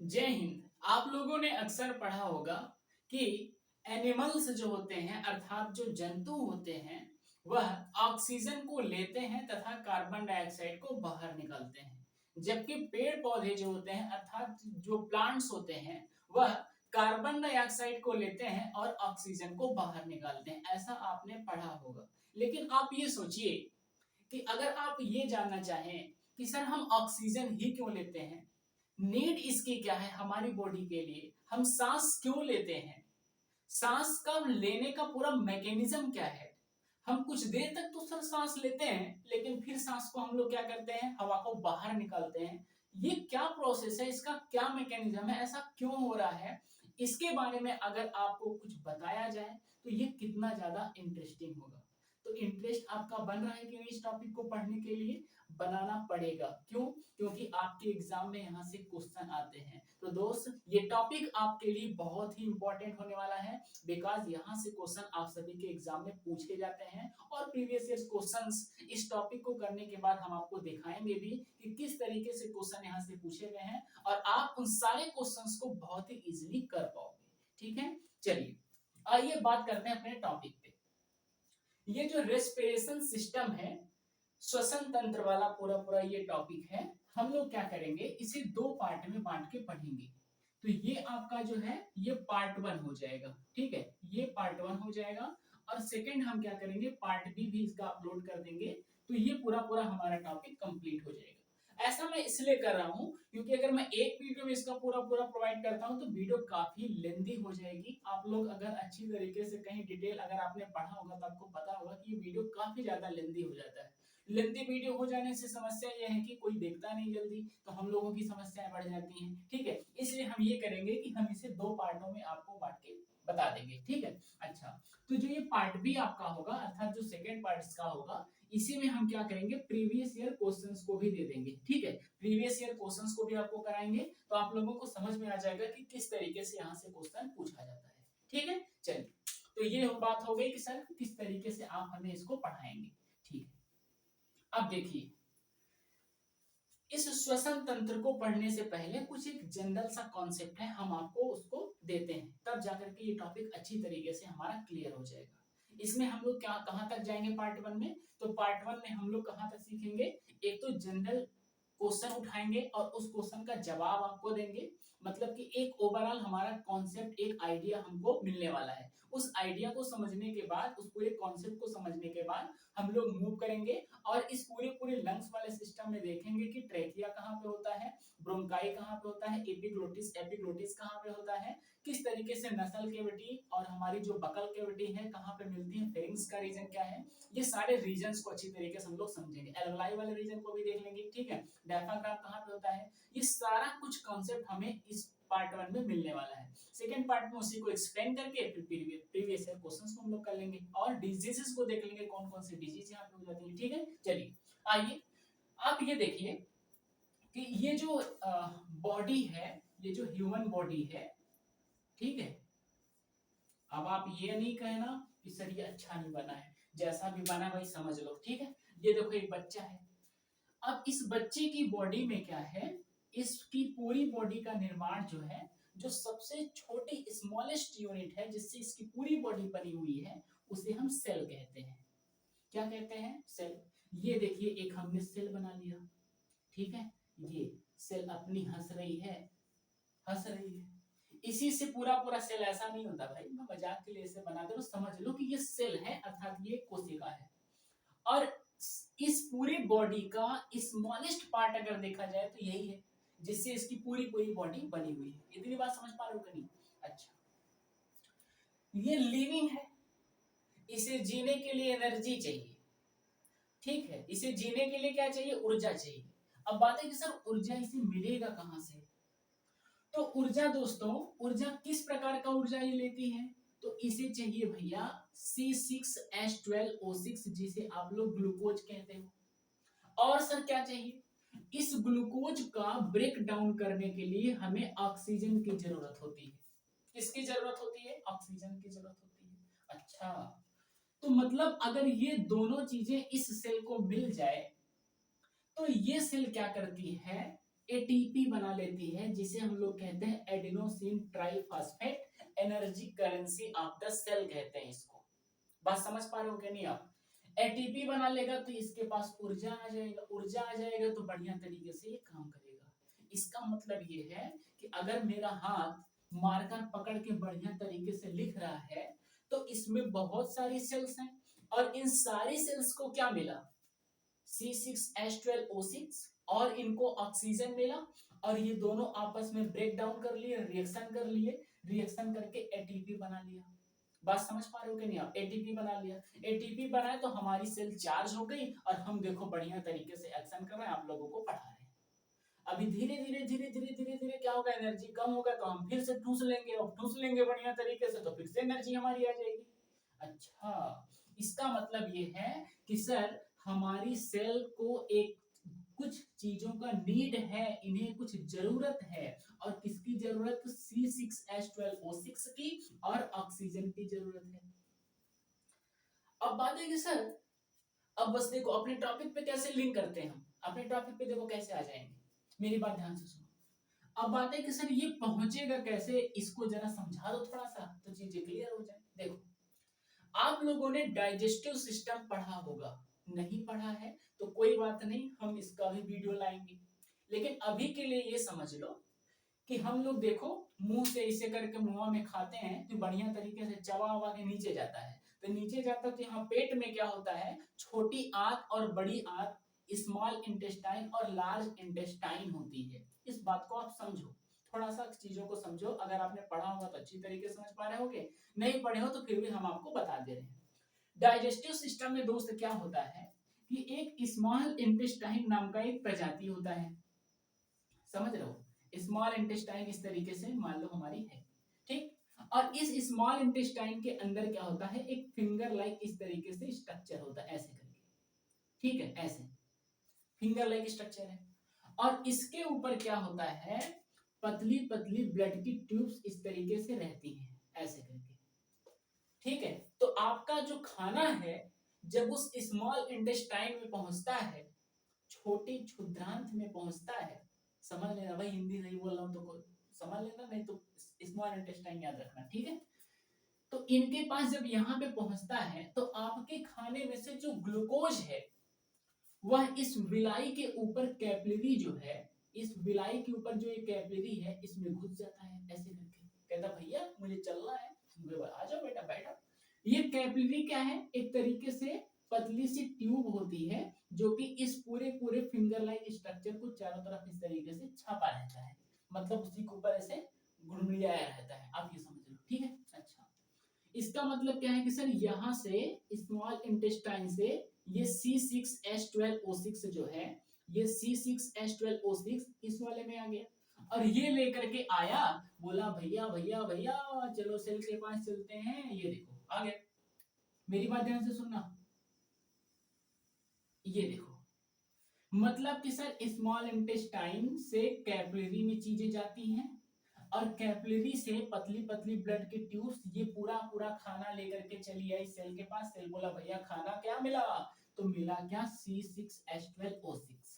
जय हिंद। आप लोगों ने अक्सर पढ़ा होगा कि एनिमल्स जो होते हैं अर्थात जो जंतु होते हैं वह ऑक्सीजन को लेते हैं तथा कार्बन डाइऑक्साइड को बाहर निकालते हैं, जबकि पेड़ पौधे जो होते हैं अर्थात जो प्लांट्स होते हैं वह कार्बन डाइऑक्साइड को लेते हैं और ऑक्सीजन को बाहर निकालते हैं। ऐसा आपने पढ़ा होगा। लेकिन आप ये सोचिए कि अगर आप ये जानना चाहें कि सर हम ऑक्सीजन ही क्यों लेते हैं, नीड इसकी क्या है हमारी बॉडी के लिए, हम सांस क्यों लेते हैं, सांस का लेने का पूरा मैकेनिज्म क्या है। हम कुछ देर तक तो सर सांस लेते हैं लेकिन फिर सांस को हम लोग क्या करते हैं, हवा को बाहर निकालते हैं। ये क्या प्रोसेस है, इसका क्या मैकेनिज्म है, ऐसा क्यों हो रहा है, इसके बारे में अगर आपको कुछ बताया जाए तो ये कितना ज्यादा इंटरेस्टिंग होगा। तो इंटरेस्ट आपका बन रहा है कि नहीं इस टॉपिक को पढ़ने के लिए? बनाना पड़ेगा। क्यों? क्योंकि आपके एग्जाम में यहाँ से क्वेश्चन आते हैं। तो दोस्त ये टॉपिक आपके लिए बहुत ही इंपॉर्टेंट होने वाला है, बिकॉज यहाँ से क्वेश्चन आप सभी के एग्जाम में पूछे जाते हैं और प्रीवियस ईयर क्वेश्चंस इस टॉपिक को करने के बाद हम आपको दिखाएंगे भी कि किस तरीके से क्वेश्चन यहाँ से पूछे गए हैं और आप उन सारे क्वेश्चंस को बहुत ही इजीली कर पाओगे। ठीक है, चलिए आइए बात करते हैं अपने टॉपिक पे। ये जो रेस्पिरेशन सिस्टम है, श्वसन तंत्र वाला पूरा पूरा ये टॉपिक है। हम लोग क्या करेंगे, इसे दो पार्ट में बांट के पढ़ेंगे। तो ये आपका जो है ये पार्ट वन हो जाएगा। ठीक है, ये पार्ट वन हो जाएगा और सेकंड हम क्या करेंगे, पार्ट बी भी इसका अपलोड कर देंगे। तो ये पूरा पूरा हमारा टॉपिक कंप्लीट हो जाएगा। ऐसा मैं इसलिए कर रहा हूँ क्योंकि अगर मैं एक वीडियो में इसका पूरा पूरा प्रोवाइड करता हूँ तो वीडियो काफी लेंदी हो जाएगी। आप लोग अगर अच्छी तरीके से कहीं डिटेल अगर आपने पढ़ा होगा तो आपको पता होगा कि ये वीडियो काफी ज्यादा लेंदी हो जाता है। लेंदी वीडियो हो जाने से समस्या यह है कि कोई देखता नहीं जल्दी, तो हम लोगों की समस्याएं बढ़ जाती हैं। ठीक है, इसलिए हम ये करेंगे कि हम इसे दो पार्टों में आपको बांट के बता देंगे। ठीक है, अच्छा तो जो ये पार्ट बी आपका होगा अर्थात जो सेकंड पार्ट इसका होगा, इसी में हम क्या करेंगे, प्रीवियस ईयर क्वेश्चंस को भी दे देंगे। ठीक है, प्रीवियस ईयर क्वेश्चंस को भी आपको कराएंगे तो आप लोगों को समझ में आ जाएगा कि किस तरीके से यहाँ से क्वेश्चन पूछा जाता है। ठीक है, चलिए तो ये बात हो गई कि सर किस तरीके से आप हमें इसको पढ़ाएंगे। ठीक है, अब देखिए इस श्वसन तंत्र को पढ़ने से पहले कुछ एक जनरल सा कॉन्सेप्ट है, हम आपको उसको देते हैं, तब जाकर के ये टॉपिक अच्छी तरीके से हमारा क्लियर हो जाएगा। इसमें हम लोग क्या कहां तक जाएंगे पार्ट वन में, तो पार्ट वन में हम लोग कहां तक सीखेंगे, एक तो जनरल क्वेश्चन उठाएंगे और उस क्वेश्चन का जवाब आपको देंगे। मतलब कि एक ओवरऑल हमारा कॉन्सेप्ट, एक आइडिया हमको मिलने वाला है। उस आइडिया को समझने के बाद, उस पूरे कॉन्सेप्ट को समझने के बाद हम लोग मूव करेंगे और इस पूरे पूरे लंग्स वाले सिस्टम में देखेंगे कि ट्रेकिया कहाँ पे होता है, ब्रोंकाई कहाँ पे होता है, एपिग्लोटिस एपिग्लोटिस कहाँ पे होता है, किस तरीके से नसल कैविटी और हमारी जो बकल कैविटी है कहाँ पे मिलती है, फेरिंग्स का रीजन क्या है, ये सारे रीजन्स को अच्छी तरीके से हम लोग समझेंगे। एल्वलाई वाले रीजन को भी देख लेंगे। ठीक है, डायफ्राम कहाँ पे होता है, ये सारा कुछ कॉन्सेप्ट हमें इस पार्ट वन में मिलने वाला है। सेकंड पार्ट में उसी को एक्सप्लेन करके फिर प्रीवियस ईयर क्वेश्चंस को हम लोग कर लेंगे और डिजीजेस को देख लेंगे, कौन कौन से डिजीज यहाँ पे हो जाती है। ठीक है, चलिए आइए आप ये देखिए कि ये जो बॉडी है, ये जो ह्यूमन बॉडी है, ठीक है, अब आप ये नहीं कहना कि सर ये अच्छा नहीं बना है, जैसा भी बना भाई समझ लो। ठीक है, ये देखो एक बच्चा है। अब इस बच्चे की बॉडी में क्या है, इसकी पूरी बॉडी का निर्माण जो है, जो सबसे छोटी स्मॉलेस्ट यूनिट है जिससे इसकी पूरी बॉडी बनी हुई है, उसे हम सेल कहते हैं। क्या कहते हैं, सेल। ये देखिए एक हमने सेल बना लिया। ठीक है, ये सेल अपनी हंस रही है, हंस रही है। इसी से पूरा पूरा सेल ऐसा नहीं होता भाई, मैं मजाक के लिए इसे बना दे रहा हूं, समझ लो कि ये सेल है अर्थात ये कोशिका है। और इस पूरी बॉडी का स्मॉलेस्ट पार्ट अगर देखा जाए तो यही है जिससे इसकी पूरी पूरी बॉडी बनी हुई है। इतनी बात समझ पा रहे हो कि नहीं? अच्छा, ये लिविंग है, इसे जीने के लिए एनर्जी चाहिए। ठीक है, इसे जीने के लिए क्या चाहिए, ऊर्जा चाहिए। अब बात है कि सर ऊर्जा इसे मिलेगा कहां से, तो ऊर्जा दोस्तों, ऊर्जा किस प्रकार का ऊर्जा ये लेती है, तो इसे चाहिए भैया C6H12O6 जिसे आप लोग ग्लूकोज कहते हो। और सर क्या चाहिए, इस ग्लूकोज का ब्रेक डाउन करने के लिए हमें ऑक्सीजन की जरूरत होती है। किसकी जरूरत होती है, ऑक्सीजन की जरूरत होती है। अच्छा, तो मतलब अगर ये दोनों चीजें इस सेल को मिल जाए तो ये सेल क्या करती है, एटीपी बना लेती है, जिसे हम लोग कहते हैं adenosine triphosphate, energy currency of the cell कहते हैं इसको। बात समझ पा रहे हो क्या नहीं आप? एटीपी बना लेगा तो इसके पास ऊर्जा आ जाएगा, ऊर्जा आ जाएगा तो बढ़िया तरीके से ये काम करेगा। इसका मतलब ये है कि अगर मेरा हाथ मार्कर पकड़ के बढ़िया तरीके से लिख रहा है तो इसमें बहुत सारी सेल्स हैं और इन सारी सेल्स को क्या मिला? C6H12O6 और इनको ऑक्सीजन मिला और ये दोनों आपस में ब्रेक डाउन कर लिए, रिएक्शन करके एटीपी बना लिया। बात समझ पा रहे हो कि नहीं आप? एटीपी बना लिया, एटीपी बनाए तो हमारी सेल चार्ज हो गई और हम देखो बढ़िया तरीके से एक्शन कर रहे हैं, आप लोगों को पढ़ा रहे हैं। अभी धीरे धीरे क्या होगा? एनर्जी कम होगा तो हम फिर से ठूस लेंगे और ठूस लेंगे बढ़िया तरीके से तो फिर से एनर्जी हमारी आ जाएगी। अच्छा, इसका मतलब ये है कि सर हमारी सेल को एक कुछ चीजों का नीड है, इन्हें कुछ जरूरत है और किसकी जरूरत? C6H12O6 की और ऑक्सीजन की जरूरत है। अब बात है कि सर अब बस देखो अपने टॉपिक पे कैसे लिंक करते हैं हम, अपने टॉपिक पे देखो कैसे आ जाएंगे, मेरी बात ध्यान से सुनो। अब बात है कि सर ये पहुंचेगा कैसे, इसको जरा समझा दो थोड़ा सा तो चीजें क्लियर हो जाए। देखो आप लोगों ने डाइजेस्टिव सिस्टम पढ़ा होगा, नहीं पढ़ा है तो कोई बात नहीं, हम इसका भी वीडियो लाएंगे। लेकिन अभी के लिए ये समझ लो कि हम लोग देखो मुंह से इसे करके मुंह में खाते हैं तो बढ़िया तरीके से चबा वबा के नीचे जाता है, तो नीचे जाता तो यहाँ पेट में क्या होता है? छोटी आंत और बड़ी आंत, स्मॉल इंटेस्टाइन और लार्ज इंटेस्टाइन होती है। इस बात को आप समझो, थोड़ा सा चीजों को समझो। अगर आपने पढ़ा होगा तो अच्छी तरीके से समझ पा रहे होगे, नहीं पढ़े हो तो फिर भी हम आपको बता दे रहे हैं। डाइजेस्टिव सिस्टम में दोस्त क्या होता है कि एक स्मॉल इंटेस्टाइन नाम का एक प्रजाति होता है, समझ रहे हो? स्मॉल इंटेस्टाइन इस तरीके से मान लो हमारी है, ठीक। और इस स्मॉल इंटेस्टाइन के अंदर क्या होता है? एक फिंगर लाइक इस तरीके से स्ट्रक्चर होता है, ऐसे करके, ठीक है, ऐसे फिंगर लाइक स्ट्रक्चर है। और इसके ऊपर क्या होता है? पतली पतली ब्लड की ट्यूब्स इस तरीके से रहती हैं, ऐसे करके, ठीक है। तो आपका जो खाना है जब उस स्मॉल इंटेस्टाइन में पहुंचता है, छोटी क्षुद्रांत में पहुंचता है, समझ लेना भाई, हिंदी नहीं बोल रहा हूं तो समझ लेना, नहीं तो स्मॉल इंटेस्टाइन याद रखना, ठीक है। तो इनके पास जब यहाँ पे पहुंचता है तो आपके खाने में से जो ग्लूकोज है वह इस विलाई के ऊपर कैपिलरी जो है, इस विलाई के ऊपर जो ये कैपिलरी है इसमें घुस जाता है, ऐसे करके कहता भैया मुझे चलना है, आ जाओ बेटा बैठो। ये कैपिलरी क्या है? एक तरीके से पतली सी ट्यूब होती है जो कि इस पूरे पूरे फिंगर लाइक स्ट्रक्चर को चारों तरफ इस तरीके से छापा रहता है, मतलब उसी के ऊपर ऐसे घुड़मुड़ियाया रहता है, आप ये समझ लो, ठीक है। अच्छा, इसका मतलब क्या है कि सर यहाँ से स्मॉल इंटेस्टाइन से ये C6H12O6 जो है, ये C6H12O6 इस वाले में आ गया और ये लेकर के आया, बोला भैया भैया भैया चलो सेल के पास चलते हैं, ये देखो आ गया। मेरी बात ध्यान से सुनना, ये देखो मतलब कि सर स्मॉल इंटेस्टाइन से कैपिलरी में चीजें जाती हैं और कैपिलरी से पतली पतली ब्लड की ट्यूब्स ये पूरा पूरा खाना लेकर के चली आई सेल के पास। सेल बोला भैया खाना क्या मिला? तो मिला क्या? C6H12O6।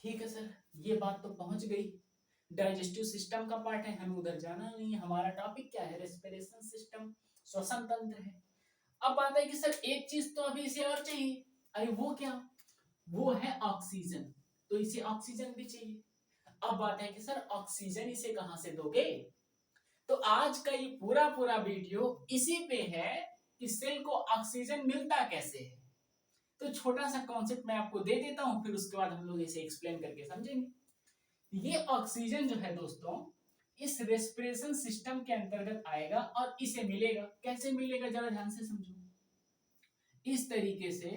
ठीक है सर, ये बात तो पहुंच गई, डाइजेस्टिव सिस्टम का पार्ट है, हमें उधर जाना नहीं है। हमारा टॉपिक क्या है? रेस्पिरेशन सिस्टम, श्वसन तंत्र है। अब बात है कि सर एक चीज तो अभी इसे और चाहिए, अरे वो क्या? वो है ऑक्सीजन, तो इसे ऑक्सीजन भी चाहिए। अब बात है कि सर ऑक्सीजन इसे कहां से दोगे? तो आज का ये पूरा पूरा वीडियो इसी पे है कि सेल को ऑक्सीजन मिलता कैसे है। तो छोटा सा कॉन्सेप्ट मैं आपको दे देता हूं, फिर उसके बाद हम लोग इसे एक्सप्लेन करके समझेंगे। ये ऑक्सीजन जो है दोस्तों इस रेस्पिरेशन सिस्टम के अंतर्गत आएगा और इसे मिलेगा। कैसे मिलेगा जरा ध्यान से समझो। इस तरीके से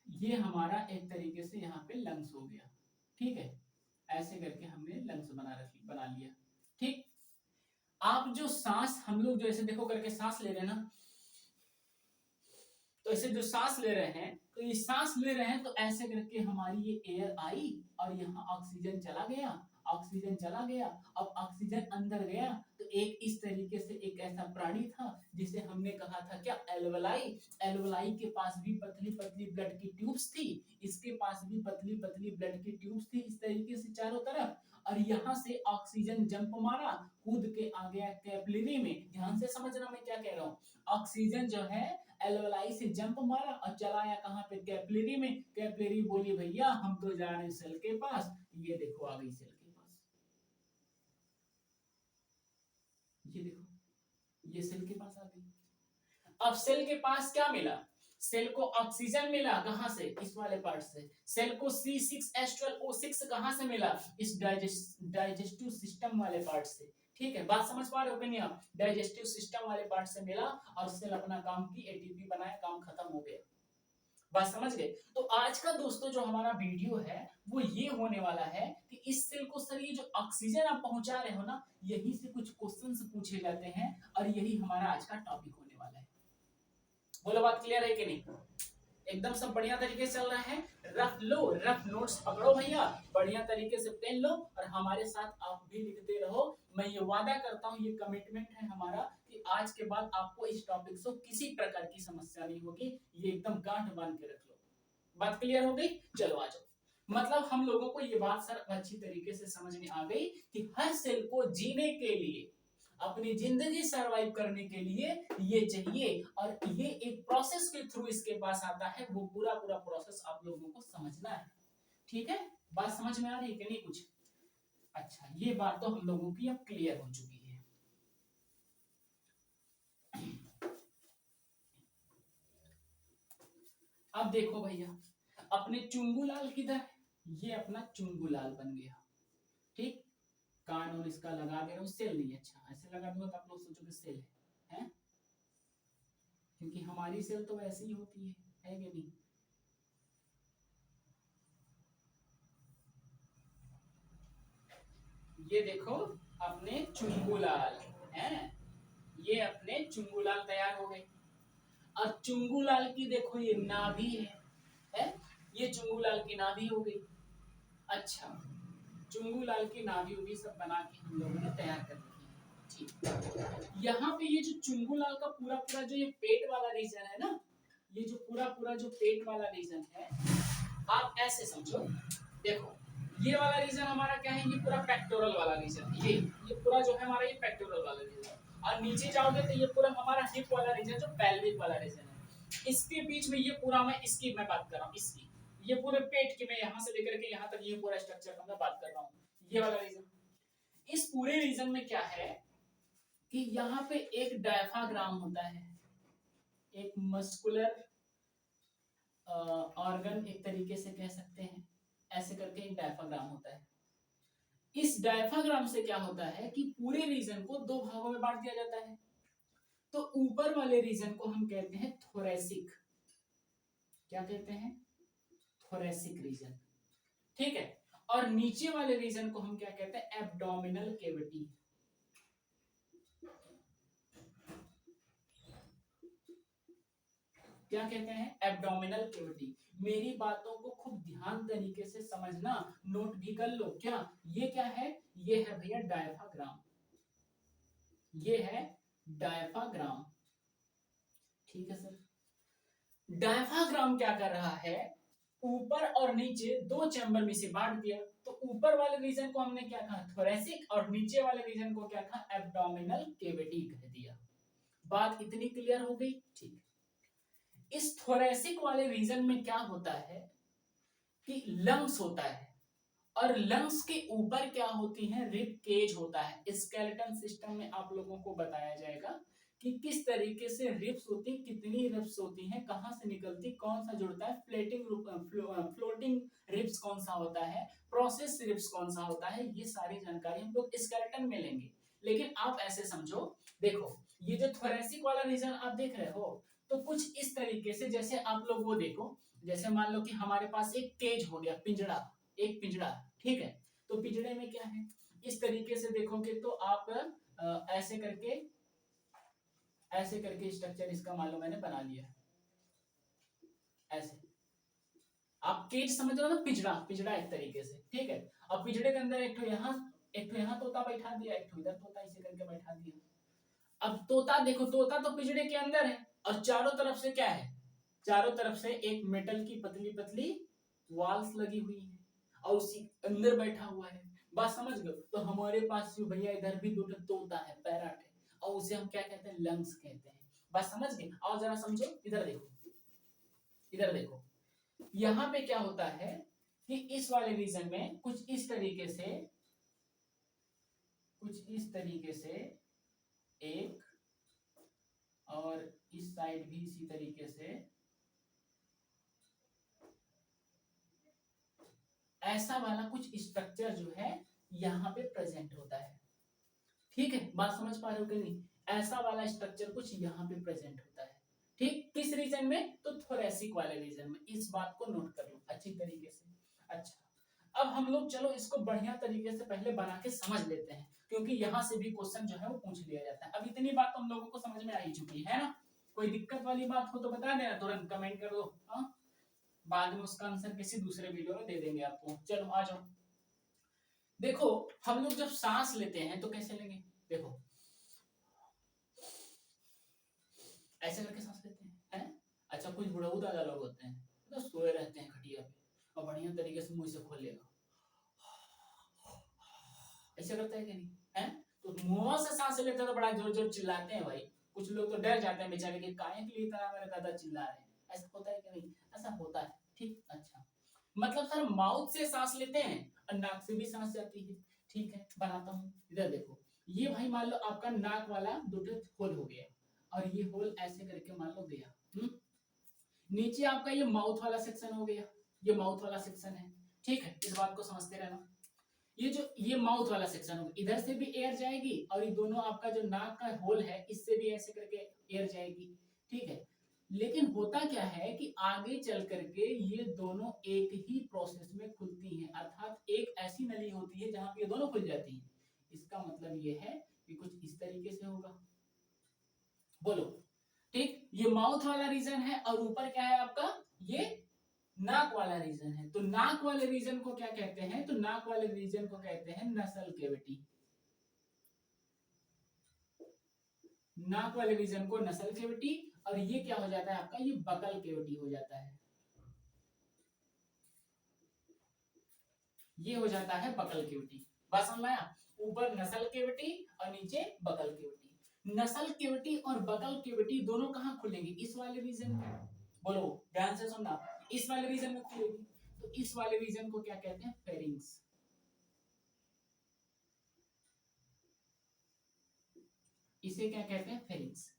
ये हमारा एक तरीके से यहाँ पे लंग्स हो गया, ठीक है, ऐसे करके हमने लंग्स बना लिया, ठीक। आप जो सांस हम लोग जो ऐसे देखो करके सांस ले रहे हैं ना, तो ऐसे जो सांस ले रहे हैं, तो ये सांस ले रहे हैं तो ऐसे करके हमारी ये एयर आई और यहाँ ऑक्सीजन चला गया ऑक्सीजन चला गया। अब ऑक्सीजन अंदर गया तो एक इस तरीके से एक ऐसा प्राणी था जिसे हमने कहा था क्या, एल्वलाई। एल्वलाई के पास भी पतली पतली ब्लड की ट्यूब्स थी, इसके पास भी पतली पतली ब्लड की ट्यूब्स थी, इस तरीके से चारों तरफ। और यहाँ से ऑक्सीजन जंप मारा, कूद के आ गया कैपिलरी में। ध्यान से समझना मैं क्या कह रहा हूँ। ऑक्सीजन जो है एल्वलाई से जंप मारा और चला आया कहाँ पे, कैपिलरी में। कैपिलरी बोली भैया हम तो जा रहे हैं सेल के पास। ये देखो आ गई सेल के पास, ये देखो ये सेल के पास आ गई। अब सेल के पास क्या मिला, सेल को ऑक्सीजन मिला, कहां से, इस वाले पार्ट से। सेल को C6H12O6 कहां से मिला, इस डाइजेस्टिव सिस्टम वाले पार्ट से। ठीक है, बात समझ पा रहे हो कि नहीं आप, डाइजेस्टिव सिस्टम वाले पार्ट से मिला और सेल अपना काम की, एटीपी बनाया, काम खत्म हो गया। बात समझ गए। तो आज का दोस्तों जो हमारा वीडियो है वो ये होने वाला है कि इस सेल को सर ये जो ऑक्सीजन आप पहुंचा रहे हो ना, यही से कुछ क्वेश्चंस पूछे जाते हैं और यही हमारा आज का टॉपिक होने वाला है। बोलो बात क्लियर है कि नहीं, एकदम सब बढ़िया तरीके से चल रहा है। रफ लो, रफ नोट्स पकड़ो भैया, बढ़िया तरीके से पेन लो और हमारे साथ आप भी लिखते रहो। मैं ये वादा करता हूँ, ये कमिटमेंट है हमारा कि आज के बाद आपको इस टॉपिक से किसी प्रकार की समस्या नहीं होगी। ये एकदम गांठ बांध के रख लो। बात क्लियर हो गई, चलो आ जाओ। मतलब हम लोगों को ये बात सर अच्छी तरीके से समझ में आ गई कि हर सेल को जीने के लिए, अपनी जिंदगी सरवाइव करने के लिए ये चाहिए और ये एक प्रोसेस के थ्रू इसके पास आता है। वो पूरा पूरा प्रोसेस आप लोगों को समझना है। ठीक है, बात समझ में आ रही है कि नहीं कुछ। अच्छा, ये बात तो हम लोगों की अब क्लियर हो चुकी है। अब देखो भैया, अपने चुंगूलाल किधर, ये अपना चुंगूलाल बन गया। ठीक, कान और इसका लगा दे रहा हूं, सेल नहीं, अच्छा ऐसे लगा दूंगा तो आप लोग सोचोगे सेल है, क्योंकि हमारी सेल तो वैसी ही होती है कि नहीं। ये देखो अपने चुंगूलाल हैं, ये अपने चुंगूलाल तैयार हो गए। अब चुंगूलाल की देखो ये नाभि है, ये चुंगूलाल की नाभि हो गई। अच्छा, चुंगूलाल की नाभि भी सब बना के हम लोगों ने तैयार कर दी है। ठीक, यहाँ पे ये जो चुंगूलाल का पूरा पूरा जो ये पेट वाला रीजन है ना, ये जो पूरा पूरा जो पेट वाला रीजन है, आप ऐसे समझो। देखो ये वाला रीजन हमारा क्या है, ये पूरा पेक्टोरल वाला रीजन, ये पूरा जो है हमारा ये पेक्टोरल वाला रीजन। और नीचे जाओगे तो ये पूरा हमारा हिप वाला रीजन, जो पेल्विक वाला रीजन है। इसके बीच में ये पूरा, मैं बात कर रहा हूँ इसकी, ये पूरे पेट की, मैं यहाँ से लेकर के यहाँ तक ये पूरा स्ट्रक्चर का मैं बात कर रहा हूँ, ये वाला रीजन। इस पूरे रीजन में क्या है कि यहाँ पे एक डायफ्राग्राम होता है, एक मस्कुलर ऑर्गन एक तरीके से कह सकते हैं, ऐसे करके एक डायफ्राग्राम होता है। इस डायफ्राग्राम से क्या होता है कि पूरे रीजन को दो भागों में बांट दिया जाता है। तो ऊपर वाले रीजन को हम कहते हैं थोरेसिक, क्या कहते हैं, थोरेसिक रीजन। ठीक है, और नीचे वाले रीजन को हम क्या कहते हैं, एब्डोमिनल कैविटी। क्या कहते हैं, एब्डोमिनल कैविटी। मेरी बातों को खूब ध्यान तरीके से समझना, नोट भी कर लो। क्या ये क्या है, ये है भैया डायफ्राग्राम, ये है डायफ्राग्राम। ठीक है सर, डायफ्राग्राम क्या कर रहा है, ऊपर और नीचे दो चैम्बर में से बांट दिया। तो ऊपर वाले रीजन को हमने क्या कहा, थोरेसिक, और नीचे वाले रीजन को क्या कहा, एब्डोमिनल कैविटी कह दिया। बात इतनी क्लियर हो गई। ठीक, इस थोरेसिक वाले रीजन में क्या होता है कि लंग्स होता है, और लंग्स के ऊपर क्या होती है, रिब केज होता है। स्केलेटन सिस्टम में आप लोगों को बताया जाएगा कि किस तरीके से रिब्स होती, कितनी रिब्स होती हैं, कहां से निकलती, कौन सा जुड़ता है, फ्लोटिंग रिब्स कौन सा होता है, प्रोसेस रिब्स कौन सा होता है, ये सारी जानकारी हम लोग स्केलेटन में लेंगे। लेकिन आप ऐसे समझो, देखो ये जो थोरेसिक वाला रीजन आप देख रहे हो, तो कुछ इस तरीके से, जैसे आप लोग वो देखो, जैसे मान लो कि हमारे पास एक केज हो गया, पिंजड़ा, एक पिंजड़ा। ठीक है, तो पिंजड़े में क्या है, इस तरीके से देखोगे तो आप ऐसे करके स्ट्रक्चर इसका मान लो मैंने बना लिया, ऐसे। आप केज समझ रहे हो ना, पिजड़ा, पिजड़ा एक तरीके से, ठीक है। अब पिजड़े के अंदर एक तो यहाँ तोता बैठा दिया, एक तो इधर तोता इसे करके बैठा दिया। अब तोता देखो, तोता तो पिजड़े के अंदर है और चारों तरफ से क्या है, चारों तरफ से एक मेटल की पतली पतली वॉल्स लगी हुई है और उसी अंदर बैठा हुआ है। बात समझ गए। तो हमारे पास जो भैया इधर भी दो तोता है, पैरट है, और उसे हम क्या कहते हैं, लंग्स कहते हैं। बात समझ गए। और जरा समझो, इधर देखो, इधर देखो, यहाँ पे क्या होता है कि इस वाले रीजन में कुछ इस तरीके से, कुछ इस तरीके से एक, और इस साइड भी इसी तरीके से, ऐसा वाला कुछ स्ट्रक्चर जो है यहाँ पे प्रेजेंट होता है। ठीक है, बात समझ पा रहे हो कि नहीं? ऐसा वाला स्ट्रक्चर कुछ यहाँ पे प्रेजेंट होता है। ठीक, किस रीजन में? तो थोरेसिक वाले रीजन में। इस बात को नोट कर लो अच्छी तरीके से। अच्छा, अब हम लोग चलो इसको बढ़िया तरीके से पहले बना के समझ लेते हैं, क्योंकि यहाँ से भी क्वेश्चन जो है वो पूछ लिया जाता है। अब इतनी बात तो हम लोगों को समझ में आ ही चुकी है ना? कोई दिक्कत वाली बात हो तो बता देना, तुरंत कमेंट कर दो। हाँ, बाद में उसका आंसर किसी दूसरे वीडियो में दे देंगे आपको। चलो आ जाओ। देखो, हम लोग जब सांस लेते हैं तो कैसे लेंगे? देखो, ऐसे करके सांस लेते हैं। अच्छा, कुछ बुढ़ऊ दादा लोग होते हैं तो सोए रहते हैं खटिया पे और बढ़िया तरीके से मुंह से खोल लेगा, ऐसे करता है कि नहीं है? तो मुंह से सांस लेते तो बड़ा जोर जोर चिल्लाते हैं भाई। कुछ लोग तो डर जाते हैं बेचारे कि काहे के लिए इतना मेरे दादा चिल्ला रहे हैं। ऐसा होता है कि नहीं? ऐसा होता है। ठीक, अच्छा, मतलब सर माउथ से सांस लेते हैं और नाक से भी सांस जाती है। ठीक है, बनाता हूँ। इधर देखो, ये भाई मान लो आपका नाक वाला दो होल हो गया और ये होल ऐसे करके मान लो गया। नीचे आपका ये माउथ वाला सेक्शन हो गया, ये माउथ वाला सेक्शन है। ठीक है, इस बात को समझते रहना। ये माउथ वाला सेक्शन होगा, इधर से भी एयर जाएगी और ये दोनों आपका जो नाक का होल है इससे भी ऐसे करके एयर जाएगी। ठीक है, लेकिन होता क्या है कि आगे चल करके ये दोनों एक ही प्रोसेस में खुलती हैं, अर्थात एक ऐसी नली होती है जहां पे ये दोनों खुल जाती हैं। इसका मतलब ये है कि कुछ इस तरीके से होगा। बोलो, ठीक, ये माउथ वाला रीजन है और ऊपर क्या है आपका, ये नाक वाला रीजन है। तो नाक वाले रीजन को क्या कहते हैं? तो नाक वाले रीजन को कहते हैं नसल केविटी। नाक वाले रीजन को नसल केविटी, और ये क्या हो जाता है आपका, ये बकल केविटी हो जाता है। ये हो जाता है बकल केविटी। बात समझ में आया? ऊपर नसल केविटी और नीचे बकल केविटी। नसल केविटी और बकल केविटी दोनों कहां खुलेंगे? इस वाले रीजन में। बोलो, ध्यान से सुनना, इस वाले रीजन में खुलेगी। तो इस वाले रीजन को क्या कहते हैं? फेरिंग्स। इसे क्या कहते हैं? फेरिंग्स।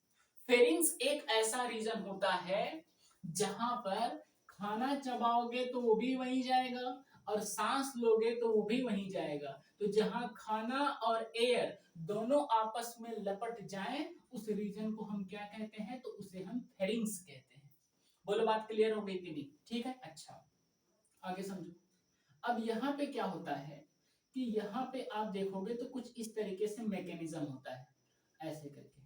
फेरिंग्स एक ऐसा रीजन होता है जहां पर खाना चबाओगे तो वो भी वहीं जाएगा और सांस लोगे तो वो भी वहीं जाएगा। तो जहां खाना और एयर दोनों आपस में लपट जाएं, उस रीजन को हम क्या कहते हैं? तो उसे हम फेरिंग्स कहते हैं। बोलो, बात क्लियर हो गई कि नहीं? ठीक है, अच्छा, आगे समझो। अब यहाँ पे क्या होता है कि यहाँ पे आप देखोगे तो कुछ इस तरीके से मैकेनिज्म होता है, ऐसे करके।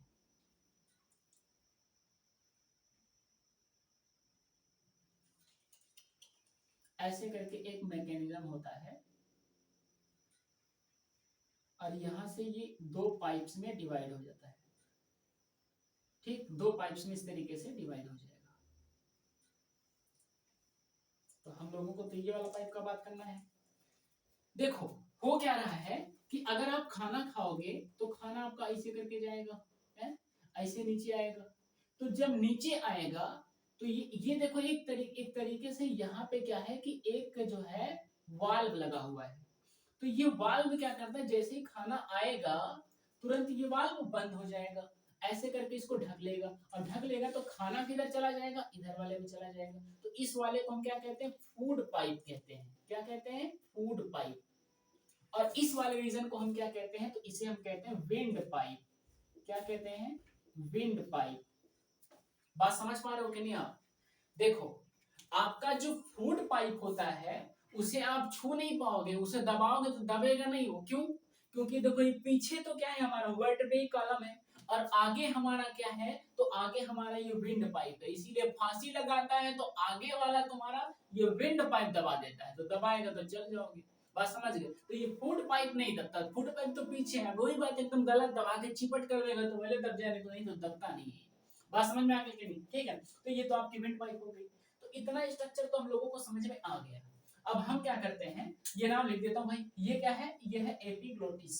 ऐसे करके एक मैकेनिज्म होता है और यहां से ये दो पाइप्स में डिवाइड हो जाता है। ठीक, दो पाइप्स में इस तरीके से डिवाइड हो जाएगा। तो हम लोगों को तो ये वाला पाइप का बात करना है। देखो, हो क्या रहा है कि अगर आप खाना खाओगे तो खाना आपका ऐसे करके जाएगा, है? ऐसे नीचे आएगा। तो जब नीचे आएगा तो ये देखो, एक तरीके से यहाँ पे क्या है कि एक जो है वाल्व लगा हुआ है। तो ये वाल्व क्या करता है, जैसे ही खाना आएगा तुरंत ये वाल्व बंद हो जाएगा। ऐसे करके इसको ढक लेगा और ढक लेगा तो खाना किधर चला जाएगा? इधर वाले में चला जाएगा। तो इस वाले को हम क्या कहते हैं? फूड पाइप कहते हैं। क्या कहते हैं? Food pipe. और इस वाले रीजन को हम क्या कहते हैं? तो इसे हम कहते हैं विंड पाइप। क्या कहते हैं? Wind pipe. बात समझ पा रहे हो कि नहीं आप? देखो, आपका जो फूड पाइप होता है उसे आप छू नहीं पाओगे, उसे दबाओगे तो दबेगा नहीं। वो क्यों? क्योंकि देखो, ये पीछे तो क्या है, हमारा वर्टेब्रेई कॉलम है और आगे हमारा क्या है, तो आगे हमारा ये विंड पाइप है, इसीलिए फांसी लगाता है तो आगे वाला तुम्हारा ये विंड पाइप दबा देता है, तो दबाएगा तो चल जाओगे। बात समझ गए। तो ये फूड पाइप नहीं दबता, फूड पाइप तो पीछे है, वही बात एकदम गलत, दबा के चिपट कर देगा तो पहले दब जाए, तो नहीं तो दबता नहीं है। बात समझ में आ गई कि नहीं? ठीक है, तो ये तो आपकी विंड पाइप हो गई। तो इतना स्ट्रक्चर तो हम लोगों को समझ में आ गया। अब हम क्या करते हैं, ये नाम लिख देता हूं भाई, ये क्या है, ये है एपिग्लोटिस,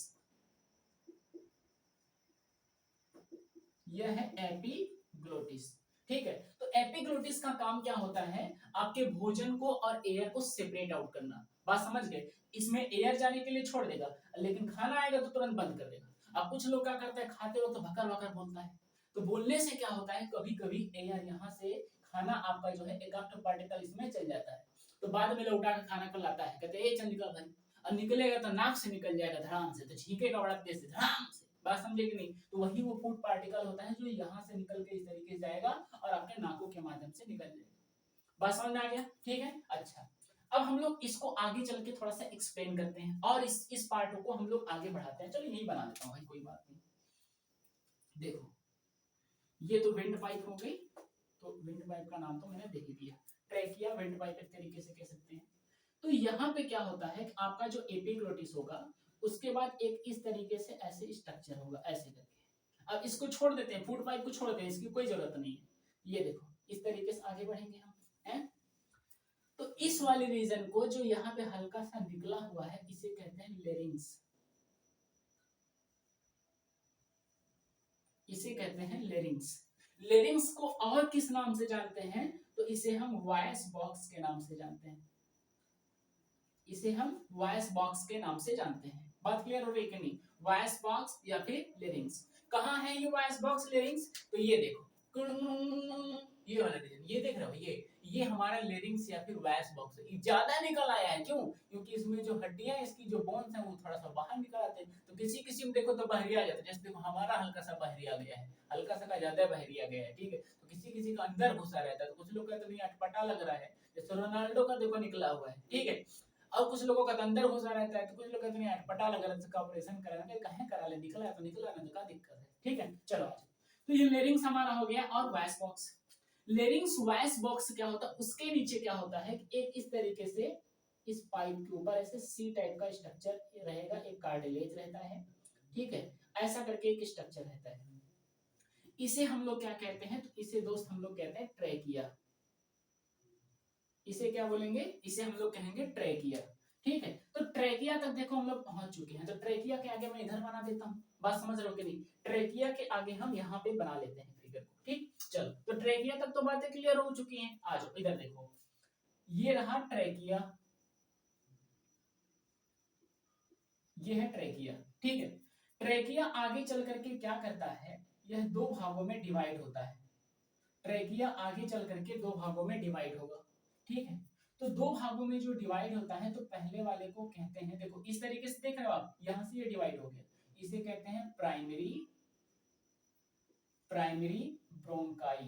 यह है एपिग्लोटिस। ठीक है, तो एपिग्लोटिस का काम क्या होता है, आपके भोजन को और एयर को सेपरेट आउट करना। बात समझ गए। इसमें एयर जाने के लिए छोड़ देगा, लेकिन खाना आएगा तो तुरंत बंद कर देगा। अब कुछ लोग क्या करते हैं, खाते वक्त तो भकर भकर बोलता है, तो बोलने से क्या होता है, कभी कभी एयर यहाँ से खाना आपका जो है एक आध पार्टिकल इसमें चल जाता है, तो बाद में लौटा के खाना को लाता है, कहते हैं चल निकल भाई, और निकलेगा तो नाक से निकल जाएगा धड़ाम से, तो छींकेगा बड़ा तेज से धड़ाम से। बात समझे कि नहीं? तो वही वो फूड पार्टिकल होता है जो यहाँ से निकल के इस तरीके से जाएगा और आपके नाकों के माध्यम से निकल जाएगा। बात समझ में आ गया? ठीक है, अच्छा। अब हम लोग इसको आगे चल के थोड़ा सा एक्सप्लेन करते हैं और इस पार्ट को हम लोग आगे बढ़ाते हैं। चलो यही बना देता हूँ भाई, कोई बात नहीं। देखो, ये तो विंड पाइप हो गई, तो विंड पाइप का नाम तो मैंने दे ही दिया, ट्रैकिया विंड पाइप एक तरीके से कह सकते हैं। तो यहाँ पे क्या होता है, आपका जो एपिग्लोटिस होगा, उसके बाद एक इस तरीके से ऐसे स्ट्रक्चर होगा, ऐसे करके। अब इसको छोड़ देते हैं, फूड पाइप को छोड़ देते हैं, इसकी कोई जरूरत नहीं है। ये देखो, इस तरीके से आगे बढ़ेंगे हम, हैं? तो इस वाले रीजन को जो यहाँ पे हल्का सा निकला हुआ है, इसे कहते हैं लेरिंग्स, इसे कहते हैं लेरिंग्स। लेरिंग्स को और किस नाम से जानते हैं, तो इसे हम वॉइस बॉक्स के नाम से जानते हैं, इसे हम वॉइस बॉक्स के नाम से जानते हैं। बात क्लियर हो रही है कि नहीं? वॉइस बॉक्स या फिर लेरिंग्स। कहाँ है ये वॉइस बॉक्स लेरिंग्स, तो ये देखो, ये वाला रीजन, ये देख रहे हो, ये हमारा लेरिंग्स या फिर वॉइस बॉक्स है। ज्यादा निकल आया है, क्यों? क्योंकि इसमें जो हड्डियां, इसकी जो बोन्स है, वो थोड़ा सा बाहर निकल आते हैं, तो किसी किसी में देखो तो बहरी आ जाता है, जैसे देखो हमारा हल्का सा बहरी आ गया है, हल्का सा का ज्यादा बहरी आ गया है, ठीक है। तो किसी किसी का अंदर घुसा रहता है, तो कुछ लोग कहते हैं नहीं अटपटा लग रहा है, जैसे रोनाल्डो का देखो निकला हुआ है, ठीक है। और कुछ लोगों का अंदर घुसा रहता है, तो कुछ लोग कहते हैं अटपटा लग रहा है, इसका ऑपरेशन कराना, कहीं करा ले, निकला है तो निकला ना, तो क्या दिक्कत है, ठीक है। चलो, तो ये लेरिंग्स हमारा हो गया, और voice box. Larynx voice box क्या होता है, उसके नीचे क्या होता है, एक इस तरीके से इस पाइप के ऊपर ऐसे सी टाइप का स्ट्रक्चर रहेगा, एक कार्टिलेज रहता है, ठीक है, ऐसा करके एक स्ट्रक्चर रहता है। इसे हम लोग क्या कहते हैं, तो इसे दोस्त हम लोग कहते हैं ट्रैकिया। इसे क्या बोलेंगे, इसे हम लोग कहेंगे ट्रैकिया, ठीक है। तो ट्रैकिया तक देखो हम लोग पहुंच चुके हैं, तो ट्रैकिया के आगे मैं इधर बना देता हूँ, बात समझ रहे हो कि नहीं? ट्रैकिया के आगे हम यहाँ पे बना लेते हैं फिगर को, ठीक। चलो, तो ट्रैकिया तक तो बातें क्लियर हो चुकी हैं। आ जाओ इधर देखो, ये रहा ट्रैकिया, ये है ट्रैकिया, ठीक है। ट्रैकिया आगे चल करके क्या करता है, यह दो भागों में डिवाइड होता है। ट्रैकिया आगे चल करके दो भागों में डिवाइड होगा, ठीक है। तो दो भागों में जो डिवाइड होता है, तो पहले वाले को कहते हैं, देखो इस तरीके से देख रहे हो आप, यहां से ये डिवाइड हो गया, इसे कहते हैं primary primary bronchi,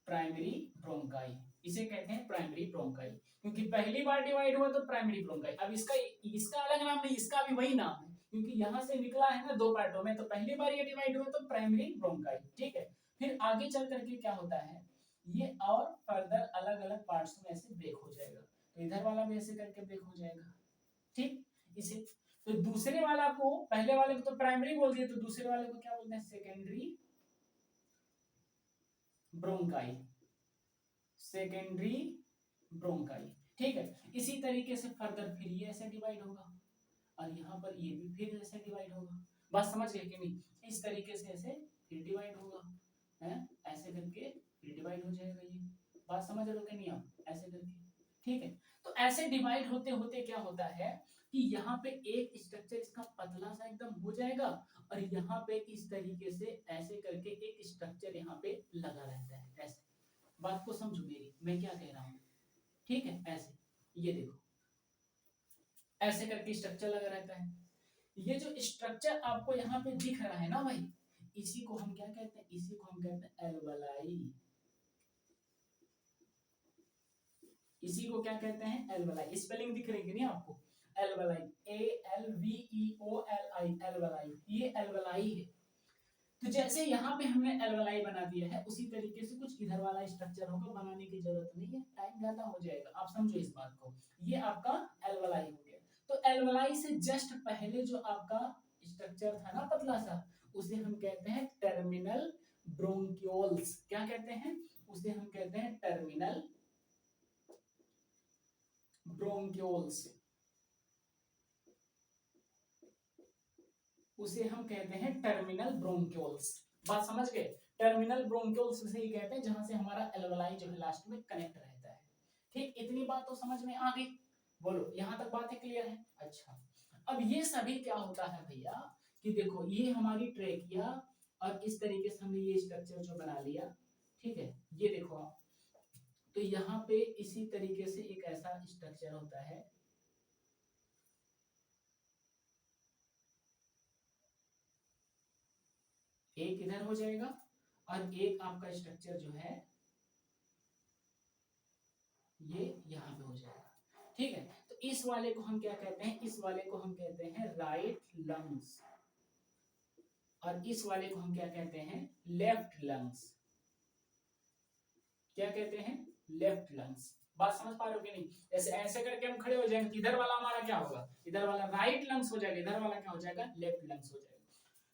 primary bronchi, इसे कहते हैं प्राइमरी ब्रोंकाई, क्योंकि पहली बार डिवाइड हुआ तो प्राइमरी ब्रोंकाई। अब इसका इसका अलग नाम नहीं, इसका भी वही नाम है, क्योंकि यहां से निकला है ना दो पार्टों में, तो पहली बार ये डिवाइड हुआ तो प्राइमरी ब्रोंकाई, ठीक है। फिर आगे चल करके क्या होता है, ये और फर्दर अलग अलग पार्ट्स में ऐसे ब्रेक हो जाएगा, तो इधर वाला भी ऐसे करके ब्रेक हो जाएगा, ठीक। इसे तो दूसरे वाला को, पहले वाले को तो प्राइमरी बोल दिए, तो दूसरे वाले को क्या बोलते हैं, सेकेंडरी ब्रोंकाई, सेकेंडरी ब्रोंकाई, ठीक है। इसी तरीके से फर्दर फिर ये ऐसे डिवाइड होगा, और यहाँ पर ये भी फिर ऐसे डिवाइड होगा। बात समझ गए कि नहीं? इस तरीके से ऐसे फिर डिवाइड होगा, है ऐसे करके फिर डिवाइड हो जाएगा ये। बात समझ रहे हो कि नहीं आप? ऐसे करके, ठीक है। तो ऐसे डिवाइड होते होते क्या होता है कि यहाँ पे एक स्ट्रक्चर इसका पतला सा एकदम हो जाएगा, और यहाँ पे इस तरीके से ऐसे करके एक स्ट्रक्चर यहाँ पे लगा रहता है, ऐसे। बात को समझो मेरी, मैं क्या कह रहा हूँ, ठीक है। ऐसे ये देखो, ऐसे करके स्ट्रक्चर लगा रहता है। ये जो स्ट्रक्चर आपको यहाँ पे दिख रहा है ना भाई, इसी को हम क्या कहते हैं, इसी को हम कहते हैं एल्वलाई, इसी को क्या कहते हैं, एल्वलाई। स्पेलिंग दिख रही है नहीं आपको, एल्वलाई, ALVEOLI, एल्वलाई, ये एल्वलाई है, तो जैसे यहाँ पे हमने एल्वलाई बना दिया है, उसी तरीके से कुछ इधर वाला स्ट्रक्चर होगा, बनाने की जरूरत नहीं है, टाइम ज्यादा हो जाएगा, आप समझो इस बात को। ये आपका एल्वलाई हो गया। तो एल्वलाई से जस्ट पहले जो आपका स्ट्रक्चर था ना पतला सा, उसे हम कहते हैं टर्मिनल ब्रोंक्यूल्स। क्या कहते हैं? उसे हम कहते हैं टर्मिनल ब्रोंक्यूल्स। उसे हम कहते हैं टर्मिनल ब्रोंक्यूल्स। बात समझ गए? टर्मिनल ब्रोंक्यूल्स उसे ही कहते हैं जहां से हमारा एल्वलाई जो है लास्ट में कनेक्ट रहता है। ठीक, इतनी बात तो समझ में आ गई। बोलो, यहां तक बातें क्लियर है? अच्छा, अब ये सभी क्या होता है भैया कि देखो ये हमारी ट्रेकिया, और इस तरीके से हमने ये स्ट्रक्चर जो बना लिया, ठीक है, ये देखो आप, तो यहाँ पे इसी तरीके से एक ऐसा स्ट्रक्चर होता है, एक इधर हो जाएगा और एक आपका स्ट्रक्चर जो है ये यहाँ पे हो जाएगा। ठीक है, तो इस वाले को हम क्या कहते हैं? इस वाले को हम कहते हैं राइट लंग्स, और इस वाले को हम क्या कहते हैं? Left lungs. क्या कहते हैं? Left lungs. बात समझ पा रहे हो कि नहीं? ऐसे ऐसे करके हम खड़े हो जाएंगे तो इधर वाला हमारा क्या होगा? इधर वाला राइट लंग्स हो जाएगा, इधर वाला क्या हो जाएगा? लेफ्ट लंग्स हो जाएगा।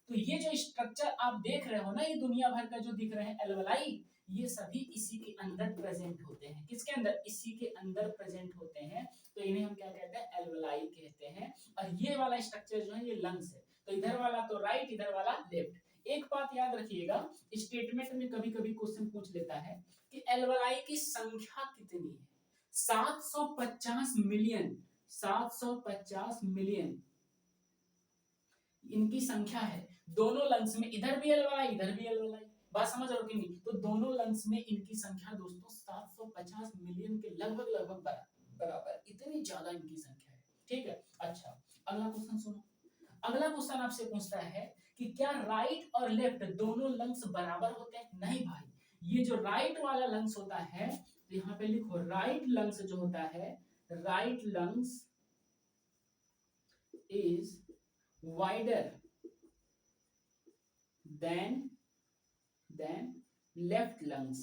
तो ये जो स्ट्रक्चर आप देख रहे हो ना, ये दुनिया भर का जो दिख रहे हैं एल्वलाई, ये सभी इसी के अंदर प्रेजेंट होते हैं। किसके अंदर? इसी के अंदर प्रेजेंट होते हैं। तो इन्हें हम क्या कहते हैं? एल्वलाई कहते हैं। और ये वाला स्ट्रक्चर जो है ये लंग्स है। तो इधर वाला तो राइट, इधर वाला लेफ्ट। एक बात याद रखिएगा, स्टेटमेंट में कभी कभी क्वेश्चन पूछ लेता है कि एल्वलाई की संख्या कितनी है? 750 मिलियन। 750 मिलियन इनकी संख्या है। दोनों लंग्स में, इधर भी एल्वलाई इधर भी एल्वलाई। बात समझ रहे हो कि नहीं? तो दोनों लंग्स में इनकी संख्या दोस्तों 750 मिलियन के लगभग लगभग बराबर, इतनी ज्यादा इनकी संख्या है। ठीक है, अच्छा, अगला क्वेश्चन सुनो। अगला क्वेश्चन आपसे पूछता है कि क्या राइट और लेफ्ट दोनों लंग्स बराबर होते हैं? नहीं भाई, ये जो राइट वाला लंग्स होता है, तो यहाँ पे लिखो राइट लंग्स जो होता है, right lungs is wider than left lungs.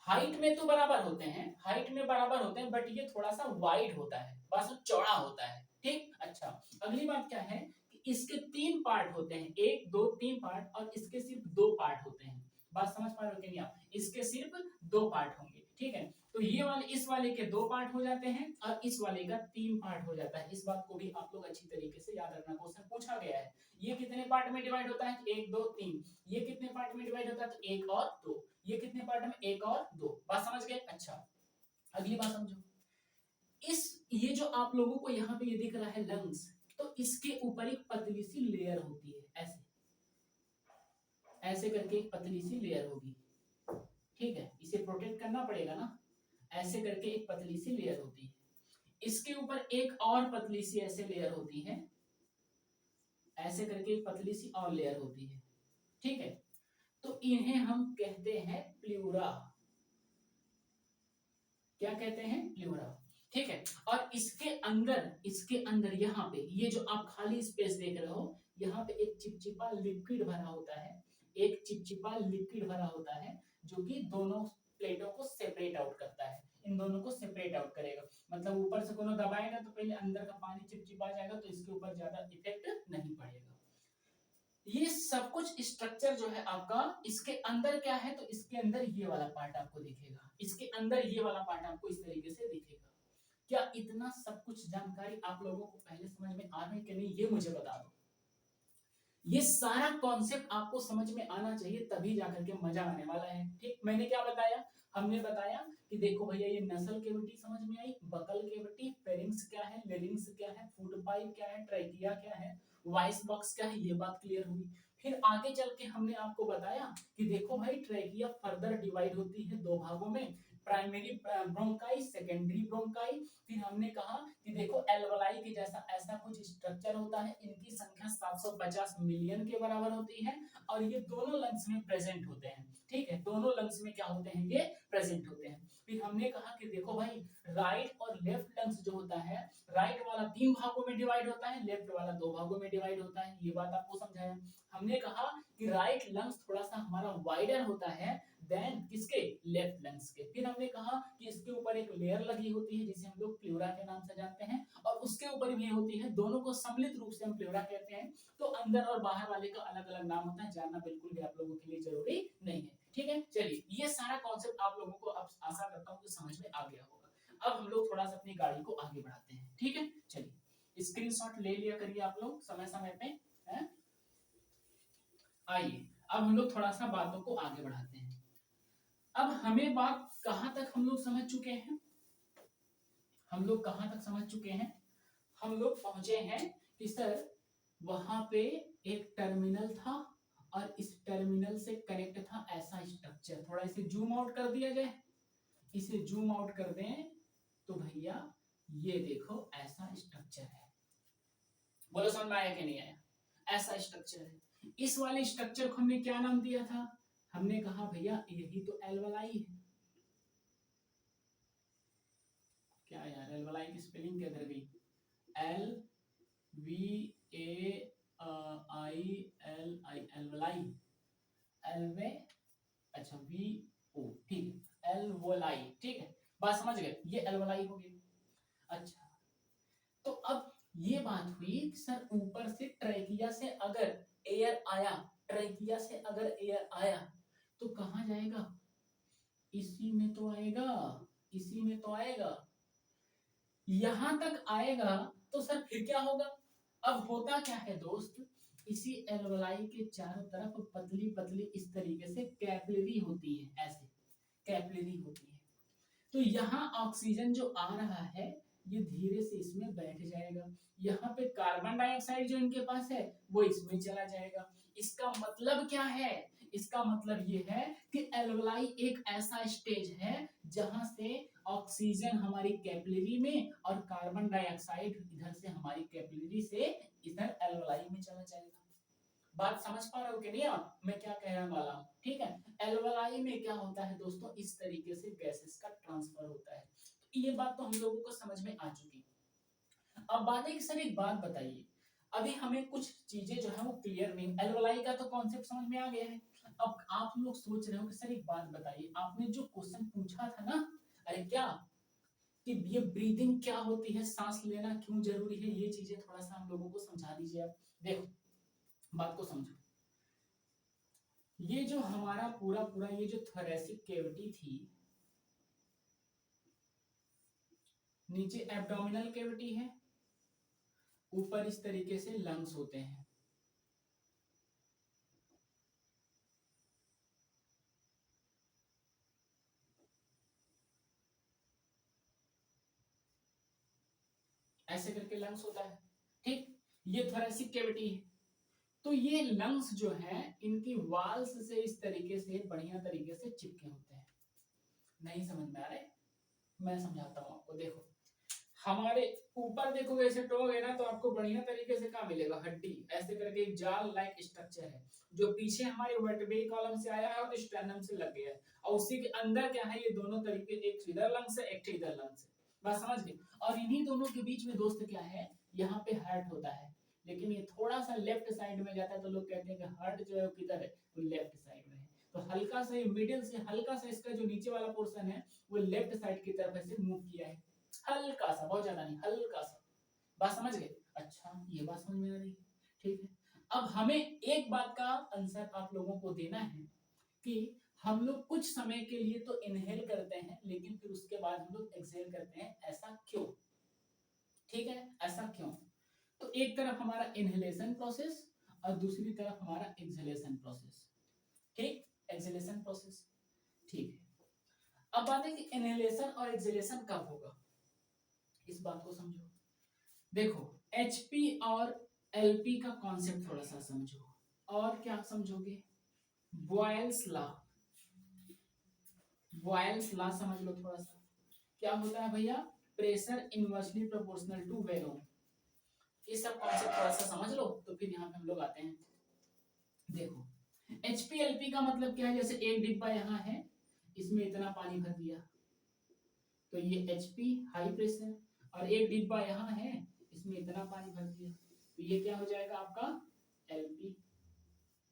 Height में तो बराबर होते हैं, हाइट में बराबर होते हैं, बट ये थोड़ा सा वाइड होता है, बस चौड़ा होता है। ठीक, अच्छा, अगली बात क्या है कि इसके 3 पार्ट होते हैं, 1 2 3 पार्ट, और इसके सिर्फ 2 पार्ट होते हैं। बात समझ पा रहे हो कि नहीं आप? इसके सिर्फ 2 पार्ट होंगे। ठीक है, तो ये वाले, इस वाले के 2 पार्ट हो जाते हैं और इस वाले का 3 पार्ट हो जाता है। इस बात को भी आप लोग अच्छी तरीके से याद रखना, क्वेश्चन पूछा गया है। ये कितने पार्ट में डिवाइड होता है? 1 2 3। ये कितने पार्ट में डिवाइड होता है? तो 1 और 2। ये कितने पार्ट में? 1 और 2। बात समझ गए? अच्छा, अगली बात समझो। इस, ये जो आप लोगों को यहाँ पे ये दिख रहा है लंग्स, तो इसके ऊपर एक पतली सी लेयर होती है, ऐसे ऐसे करके एक पतली सी लेयर होगी। ठीक है, इसे प्रोटेक्ट करना पड़ेगा ना, ऐसे करके एक पतली सी लेयर होती है। इसके ऊपर एक और पतली सी ऐसे लेयर होती है, ऐसे करके एक पतली सी और लेयर होती है। ठीक है, तो इन्हें हम कहते हैं प्लूरा। क्या कहते हैं? प्लूरा। ठीक है, और इसके अंदर यहाँ पे ये जो आप खाली स्पेस देख रहे हो, यहाँ पे एक चिपचिपा लिक्विड भरा होता है, एक चिपचिपा लिक्विड भरा होता है, जो कि दोनों प्लेटों को सेपरेट आउट करता है। इन दोनों को सेपरेट आउट करेगा, मतलब ऊपर से कोनो दबाएगा तो पहले अंदर का पानी चिपचिपा जाएगा, तो इसके ऊपर ज्यादा इफेक्ट नहीं पड़ेगा। ये सब कुछ स्ट्रक्चर जो है आपका, इसके अंदर क्या है? तो इसके अंदर ये वाला पार्ट आपको दिखेगा, इसके अंदर ये वाला पार्ट आपको इस तरीके से दिखेगा। क्या इतना सब कुछ जानकारी आप लोगों को पहले समझ में आ रहा है कि नहीं, ये मुझे बता दो। ये सारा कॉन्सेप्ट आपको समझ में आना चाहिए, तभी जाकर के मजा आने वाला है। ठीक, मैंने क्या बताया? हमने बताया कि देखो भैया, ये नसल कैविटी समझ में आई, बकल कैविटी, फेरिंग्स क्या है, लेरिंग्स क्या है, फूड पाइप क्या है, ट्रैकिया क्या है, वॉइस बॉक्स क्या है, ये बात क्लियर हुई। फिर आगे चल के हमने आपको बताया कि देखो भाई, ट्रैकिया फर्दर डिवाइड होती है 2 भागों में, प्राइमरी ब्रोंकाई, सेकेंडरी ब्रोंकाई। फिर हमने कहा कि देखो एल्वलाई के जैसा ऐसा कुछ स्ट्रक्चर होता है, इनकी संख्या 750 मिलियन के बराबर होती है और ये दोनों लंग्स में प्रेजेंट होते हैं। ठीक है, दोनों लंग्स में क्या होते हैं, ये प्रेजेंट होते हैं। फिर हमने कहा कि देखो भाई राइट और लेफ्ट लंग्स जो होता है, राइट वाला 3 भागों में डिवाइड होता है, लेफ्ट वाला 2 भागों में डिवाइड होता है, ये बात आपको समझाया। हमने कहा कि राइट लंग्स थोड़ा सा हमारा वाइडर होता है देन किसके, लेफ्ट लंग्स के। फिर हमने कहा कि इसके ऊपर एक लेयर लगी होती है जिसे हम लोग प्लूरा के नाम से जानते हैं और उसके ऊपर भी होती है, दोनों को सम्मिलित रूप से हम प्लूरा कहते हैं। तो अंदर और बाहर वाले का अलग अलग नाम होता है, जानना बिल्कुल भी आप लोगों के लिए जरूरी नहीं है। ठीक है, चलिए ये सारा कॉन्सेप्ट आप लोगों को अब आशा करता हूँ कि समझ में आ गया होगा। अब हम लोग थोड़ा सा अपनी गाड़ी को आगे बढ़ाते हैं। ठीक है, चलिए स्क्रीनशॉट ले लिया करिए आप लोग समय समय पे। आइए अब हम लोग थोड़ा सा बातों को आगे बढ़ाते हैं। अब हमें बात कहां तक हम लोग समझ चुके हैं, हम लोग कहां तक समझ चुके हैं, हम लोग पहुंचे हैं कि सर वहां पे एक टर्मिनल था और इस टर्मिनल से कनेक्ट था ऐसा स्ट्रक्चर। थोड़ा इसे जूम आउट कर दिया जाए, इसे जूम आउट कर दें तो भैया ये देखो ऐसा स्ट्रक्चर है। बोलो समझ में आया कि नहीं आया, ऐसा स्ट्रक्चर है। इस वाले स्ट्रक्चर को हमने क्या नाम दिया था, हमने कहा भैया यही तो एल्वलाई है। क्या यार एल्वलाई की स्पेलिंग क्या कर गई, L V A I L I, एल्वलाई, एल्वे, अच्छा वी ओ, ठीक है एल्वोलाई। ठीक है, बात समझ गए, ये एल्वोलाई हो गई। अच्छा तो अब ये बात हुई कि सर ऊपर से ट्रैकिया से अगर एयर आया, ट्रैकिया से अगर एयर आया तो कहां जाएगा, इसी में तो आएगा, इसी में तो आएगा, यहां तक आएगा। तो सर फिर क्या होगा, अब होता क्या है दोस्त, इसी एल्वलाई के चारों तरफ पतली पतली इस तरीके से कैपिलरी होती है, ऐसे कैपिलरी होती है। तो यहाँ ऑक्सीजन जो आ रहा है ये धीरे से इसमें बैठ जाएगा, यहाँ पे कार्बन डाइऑक्साइड जो इनके पास है वो इसमें चला जाएगा। इसका मतलब क्या है, इसका मतलब ये है कि एल्वलाई एक ऐसा स्टेज है जहां से ऑक्सीजन हमारी कैपिलरी में और कार्बन डाइऑक्साइड इधर से हमारी कैपिलरी से इधर एल्वलाई में चला जाएगा। बात समझ पा रहे हो कि नहीं आप, मैं क्या कहने वाला हूँ। ठीक है, एल्वलाई में क्या होता है दोस्तों, इस तरीके से गैसेस का ट्रांसफर होता है। तो ये बात तो हम लोगों को समझ में आ चुकी। अब बात है कि सर एक बात बताइए, अभी हमें कुछ चीजें जो है वो क्लियर नहीं, एल्वलाई का तो कॉन्सेप्ट समझ में आ गया है। अब आप लोग सोच रहे हो कि सर एक बात बताइए, आपने जो क्वेश्चन पूछा था ना, अरे क्या कि ये ब्रीदिंग क्या होती है, सांस लेना क्यों जरूरी है, ये चीजें थोड़ा सा हम लोगों को समझा दीजिए आप। देखो बात को समझो, ये जो हमारा पूरा पूरा ये जो थोरैसिक कैविटी थी, नीचे एब्डोमिनल कैविटी है, ऊपर इस तरीके से लंग्स होते हैं। ऐसे करके लंग्स होता है। ठीक, ये थोरैसिक कैविटी है। तो ये लंग्स जो है इनकी वाल्स से इस तरीके से बढ़िया तरीके से चिपके होते हैं। नहीं समझ में आ रहे, मैं समझाता हूं आपको। देखो हमारे ऊपर देखो ऐसे टोगे ना तो आपको बढ़िया तरीके से क्या मिलेगा, हड्डी ऐसे करके एक जाल लाइक स्ट्रक्चर है जो पीछे हमारे वर्टेब्रल कॉलम से आया है और स्टेर्नम से लग गया है, और उसी के अंदर क्या है, ये दोनों तरीके, एक इधर लंग्स है एक इधर लंग्स है। बात समझ गए। और इन्हीं दोनों के बीच में दोस्त क्या है, यहाँ पे हार्ट होता है, लेकिन ये थोड़ा सा लेफ्ट साइड में जाता है तो लोग कहते हैं कि हार्ट जो है किधर है, वो लेफ्ट साइड में है। तो हल्का सा मिडिल से हल्का सा इसका जो नीचे वाला पोर्शन है वो लेफ्ट साइड की तरफ ऐसे मूव किया है, हल्का सा, बहुत ज्यादा नहीं, हल्का सा। बात समझ गए। अच्छा ये बात समझ में आ रही है। ठीक है, अब हमें एक बात का आंसर आप लोगों को देना है कि हम लोग कुछ समय के लिए तो इनहेल करते हैं लेकिन फिर उसके बाद हम लोग एक्सहेल करते हैं, ऐसा क्यों। ठीक है, ऐसा क्यों। तो एक तरफ हमारा इनहेलेशन प्रोसेस और दूसरी तरफ हमारा एक्सहेलेशन प्रोसेस। ठीक, एक्सहेलेशन प्रोसेस। ठीक है, अब बात है कि इनहेलेशन और एक्सहेलेशन कब होगा, इस बात को समझो। देखो HP और LP का कॉन्सेप्ट थोड़ा सा समझो, और क्या समझोगे, बॉयल्स लॉ, बॉयल्स लॉ समझ लो थोड़ा सा। क्या होता है भैया? Pressure inversely proportional to volume. ये सब कॉन्सेप्ट थोड़ा सा समझ लो तो फिर यहाँ पे हम लोग आते हैं। देखो HPLP का मतलब क्या है? जैसे एक डिब्बा यहाँ है, इसमें इतना पानी भर दिया, तो ये HP हाई प्रेशर, और एक डिब्बा यहाँ है, इसमें इतना पानी भर दिया, तो ये क्या हो जाएगा आपका? LP।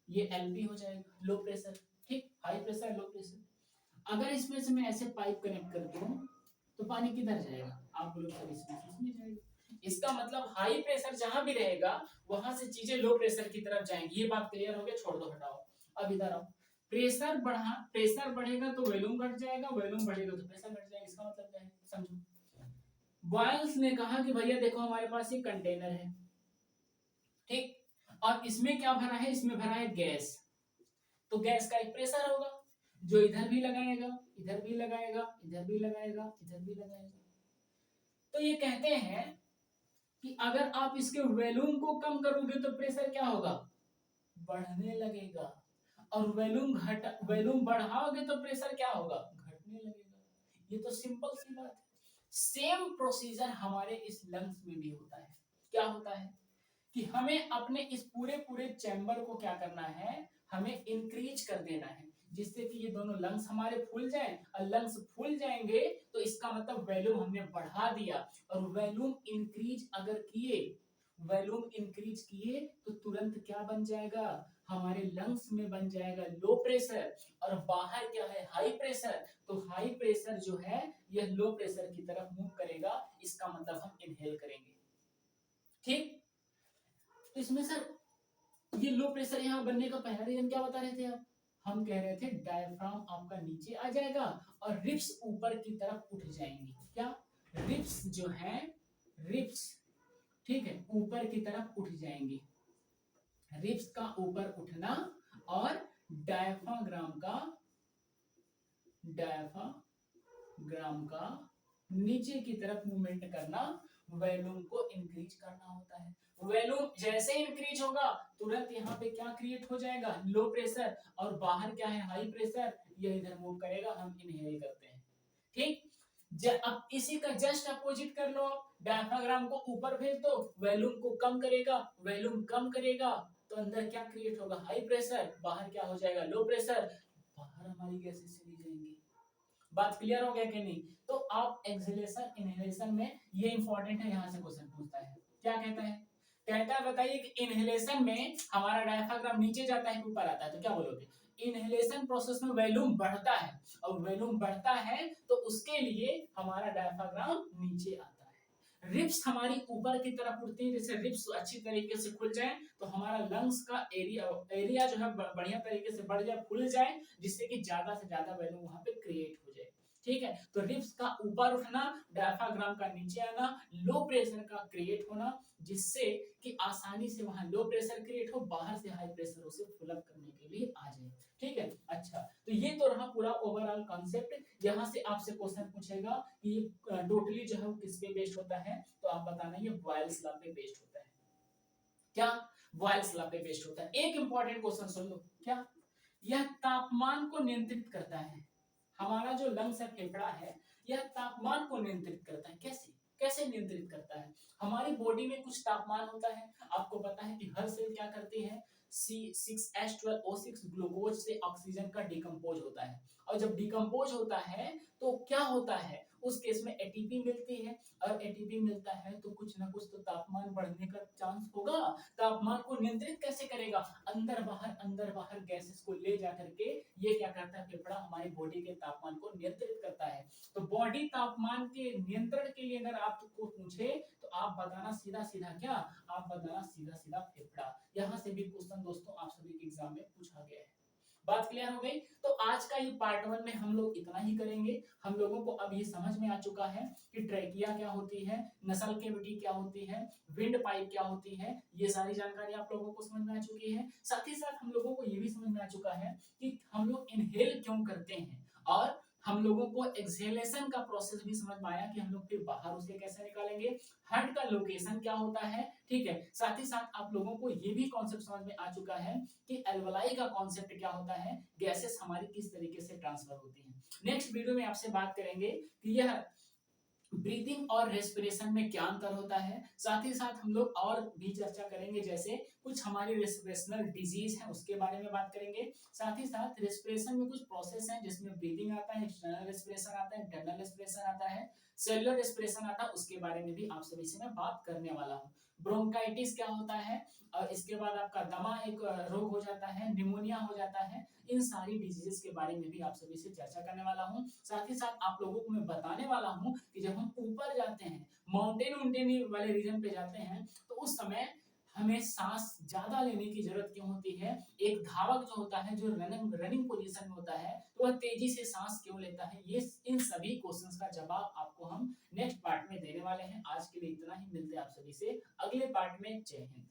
ये LP हो जाएगा, लो प्रेशर। ठीक, हाई प्रेशर लो प्रेशर। अगर इसमें से मैं ऐसे पाइप कनेक्ट कर दूं तो पानी किधर जाएगा? आप बोलो सर इसमें जाएगा। इसका मतलब हाई प्रेशर जहां भी रहेगा वहां से चीजें लो प्रेशर की तरफ जाएंगी। ये बात क्लियर हो गया? छोड़ दो, हटाओ। अब इधर आओ। प्रेशर बढ़ेगा तो वॉल्यूम घट जाएगा, वॉल्यूम बढ़ेगा तो प्रेशर घट जाएगा। इसका मतलब क्या है समझो। बॉयल्स ने कहा कि भैया देखो हमारे पास ये कंटेनर है, ठीक, और इसमें क्या भरा है? इसमें भरा है गैस। तो गैस का एक प्रेशर होगा जो इधर भी लगाएगा, इधर भी लगाएगा, इधर भी लगाएगा, इधर भी लगाएगा। तो ये कहते हैं कि अगर आप इसके वॉल्यूम को कम करोगे तो प्रेशर क्या होगा? बढ़ने लगेगा। और वॉल्यूम बढ़ाओगे तो प्रेशर क्या होगा? घटने लगेगा। ये तो सिंपल सी बात है। सेम प्रोसीजर हमारे इस लंग्स में भी होता है। क्या होता है कि हमें अपने इस पूरे पूरे चैम्बर को क्या करना है? हमें इंक्रीज कर देना है, जिससे कि ये दोनों लंग्स हमारे फूल जाएं। और लंग्स फूल जाएंगे तो इसका मतलब वॉल्यूम हमने बढ़ा दिया। और वॉल्यूम इंक्रीज अगर किए, वॉल्यूम इंक्रीज किए तो तुरंत क्या बन जाएगा? हमारे लंग्स में बन जाएगा लो प्रेशर, और बाहर क्या है? High pressure. तो हाई प्रेशर जो है यह लो प्रेशर की तरफ मूव करेगा। इसका मतलब हम इनहेल करेंगे। ठीक, तो इसमें सर ये लो प्रेशर यहाँ बनने का पहला रीजन क्या बता रहे थे आप? हम कह रहे थे डायफ्राम आपका नीचे आ जाएगा और रिब्स ऊपर की तरफ उठ जाएंगी। क्या? रिब्स जो है, रिब्स, ठीक है, ऊपर की तरफ उठ जाएंगी। रिब्स का ऊपर उठना और डायफ्राम का नीचे की तरफ मूवमेंट करना, वॉल्यूम को इंक्रीज करना होता है। वॉल्यूम जैसे इंक्रीज होगा तुरंत यहाँ पे क्या क्रिएट हो जाएगा? Low pressure. और बाहर क्या है? High pressure. ये इधर मूव करेगा, हम इनहेल करते हैं। ठीक, अब इसी का जस्ट अपोजिट कर लो। डायफ्राम को ऊपर भेज दो, वॉल्यूम को कम करेगा, वॉल्यूम कम करेगा तो अंदर क्या क्रिएट होगा? High pressure. बाहर क्या हो जाएगा? Low pressure. बाहर हमारी गैसेस चली जाएंगी। बात क्लियर हो गया कि नहीं? तो आप एक्सहेलेशन इनहेलेशन में ये इंपॉर्टेंट है, यहां से क्वेश्चन पूछता है। क्या कहता है? कहता है बताइए कि इनहेलेशन में हमारा डायफ्राम नीचे जाता है कि ऊपर आता है? तो क्या बोलोगे? इनहेलेशन प्रोसेस में वॉल्यूम बढ़ता है, और वॉल्यूम बढ़ता है तो उसके लिए हमारा डायफ्राम नीचे आता है। रिब्स हमारी ऊपर की तरफ उठती है। जैसे रिब्स अच्छी तरीके से खुल जाए तो हमारा लंग्स का एरिया जो है बढ़िया तरीके से बढ़ जाए, खुल जाए, जिससे कि ज्यादा से ज्यादा वॉल्यूम वहां पे क्रिएट हो जाए। ठीक है, तो रिब्स का ऊपर उठना, डायफ्राम का नीचे आना, लो प्रेशर का क्रिएट होना, जिससे कि आसानी से वहां लो प्रेशर क्रिएट हो, बाहर से हाई प्रेशर उसे फुल अप करने के लिए आ जाए। ठीक है, अच्छा, तो ये तो रहा पूरा ओवरऑल कॉन्सेप्ट। यहाँ से आपसे क्वेश्चन पूछेगा कि टोटली जो है वो किस पे बेस्ड होता है, तो आप बताना ये बॉयल्स लॉ पे बेस्ड होता है। क्या? बॉयल्स लॉ पे बेस्ड होता है। एक इंपॉर्टेंट क्वेश्चन सुन लो। क्या? यह तापमान को नियंत्रित करता है। हमारा जो लंग्स है, फेफड़ा है, यह तापमान को नियंत्रित करता है। कैसे? कैसे नियंत्रित करता है? हमारी बॉडी में कुछ तापमान होता है। आपको पता है कि हर सेल क्या करती है? C6H12O6 ग्लूकोज से ऑक्सीजन का डिकम्पोज होता है। और जब डिकम्पोज होता है तो क्या होता है? उस केस में एटीपी मिलती है, और एटीपी मिलता है तो कुछ ना कुछ तो तापमान बढ़ने का चांस होगा। तापमान को नियंत्रित कैसे करेगा? अंदर बाहर गैसेस को ले जा करके ये क्या करता है? फेफड़ा हमारी बॉडी के तापमान को नियंत्रित करता है। तो बॉडी तापमान के नियंत्रण के लिए अगर आपको पूछे तो आप बताना सीधा सीधा क्या? आप बताना सीधा सीधा फेफड़ा। यहाँ से भी क्वेश्चन दोस्तों आप सभी के एग्जाम में पूछा गया है। बात क्लियर हो गई? तो आज का ये पार्ट 1 में हम लोग इतना ही करेंगे। हम लोगों को अब ये समझ में आ चुका है कि ट्रैकिया क्या होती है, नसल कैविटी क्या होती है, विंड पाइप क्या होती है। ये सारी जानकारी आप लोगों को समझ में आ चुकी है। साथ ही साथ हम लोगों को ये भी समझ में आ चुका है कि हम लोग इनहेल क्यों करते हैं, और हम लोगों को एक्सहेलेशन का प्रोसेस भी समझ में आया कि हम लोग फिर बाहर उसे कैसे निकालेंगे, हार्ट का लोकेशन क्या होता है, ठीक है। साथ ही साथ आप लोगों को ये भी कॉन्सेप्ट समझ में आ चुका है कि एल्वलाई का कॉन्सेप्ट क्या होता है, गैसेस हमारी किस तरीके से ट्रांसफर होती हैं। नेक्स्ट वीडियो में आपसे बात करेंगे कि यह ब्रीथिंग और रेस्पिरेशन में क्या अंतर होता है। साथ ही साथ हम लोग और भी चर्चा करेंगे, जैसे कुछ हमारी रेस्पिरेशनल डिजीज है उसके बारे में बात करेंगे। साथ ही साथ रेस्पिरेशन में कुछ प्रोसेस हैं जिसमें ब्रीदिंग आता है, एक्सटर्नल रेस्पिरेशन आता है, इंटरनल रेस्पिरेशन आता है, सेलुलर रेस्पिरेशन आता है, उसके बारे में भी आप सभी से मैं बात करने वाला हूँ। ब्रोंकाइटिस क्या होता है, और इसके बाद आपका दमा एक रोग हो जाता है, निमोनिया हो जाता है। इन सारी डिजीजेस के बारे में भी आप सभी से चर्चा करने वाला हूँ। साथ ही साथ आप लोगों को मैं बताने वाला हूँ कि जब हम ऊपर जाते हैं, माउंटेन वाले रीजन पे जाते हैं, तो उस समय हमें सांस ज्यादा लेने की जरूरत क्यों होती है। एक धावक जो होता है, जो रनिंग पोजीशन में होता है, तो वह तेजी से सांस क्यों लेता है। ये इन सभी क्वेश्चंस का जवाब आपको हम नेक्स्ट पार्ट में देने वाले हैं। आज के लिए इतना ही, मिलते हैं आप सभी से अगले पार्ट में। जय हिंद।